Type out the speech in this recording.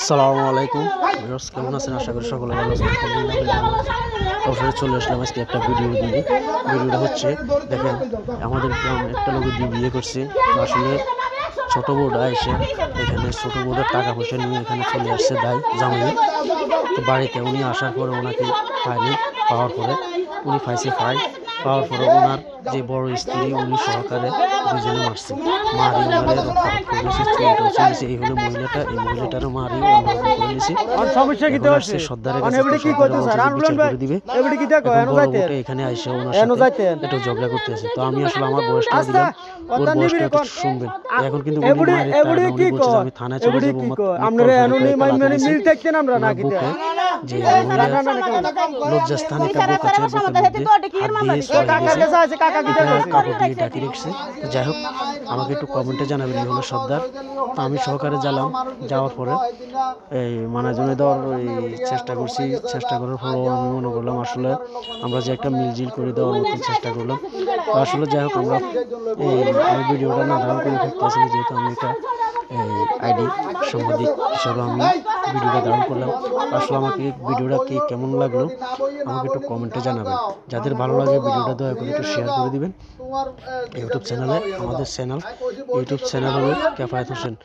আসসালামু আলাইকুম ভিউয়ার্স, কেমন আছেন? আশা করি সকলে ভালো আছেন। অবশ্যই চলে আসলাম আজকে একটা ভিডিও দিয়ে। ভিডিওটা হচ্ছে, দেখেন, আমাদের গ্রামে একটা লোকের দিয়ে বিয়ে করছে। তো আসলে ছোট বউটা এসে এখানে ছোট বউটার টাকা পয়সা নিয়ে এখানে চলে আসছে জামাই। তো বাড়িতে উনি আসার পরে ওনাকে পায়নি, পাওয়ার পরে উনি পাওয়ার পরে ওনার যে বড় স্ত্রী উনি সহকারে দুজনে মারছে। ওনারে রক্তারক্ত করেছে, চুলটাও চলেছে। এই হলো মহিলাটা, এই মহিলাটারও অন্যরকম করে নিয়েছে। এখন আসছে সর্দারের কাছে, বিচার করে দিবে। এখন বড় বউটা এখানে আইসে ওনার সাথে একটু ঝগড়া করতে আছে। তো আমি আসলে আমার বয়সটা দিলাম, ওর বয়সটা একটু শুনবেন। এখন কিন্তু উনি মায়ের টাকা উনি বলছে যে আমি থানায় চলে যাবো, বুকে যে লজ্জাস্থানে একটা বুক আছে, বুকের মধ্যে হাত দিয়ে কাপড় দিয়ে ডাকি রেখেছে। যাই হোক, আমাকে একটু কমেন্টে জানাবেন এই হলো সর্দার। তো আমি সহকারে যাওয়ার পরে এই মানাজনে দেওয়ার চেষ্টা করছি। চেষ্টা করার পরেও আমি মনে করলাম আসলে আমরা যে একটা মিলজিল করে দেওয়ার মতো চেষ্টা করলাম। তো আসলে যাই হোক, আমি ভিডিওটা না ধারণ করে থাকতে আসলে, যেহেতু আমি একটা আইডি সাংবাদিক হিসাবে আমি ভিডিওটা ধারণ করলাম। আসলে আমাকে ভিডিওটা কেমন লাগলো আমাকে একটু কমেন্টে জানাবেন। যাদের ভালো লাগে ভিডিওটা দয়া করে একটু শেয়ার করে দিবেন। আমাদের ইউটিউব চ্যানেল হলো কেফায়েত হোসেন।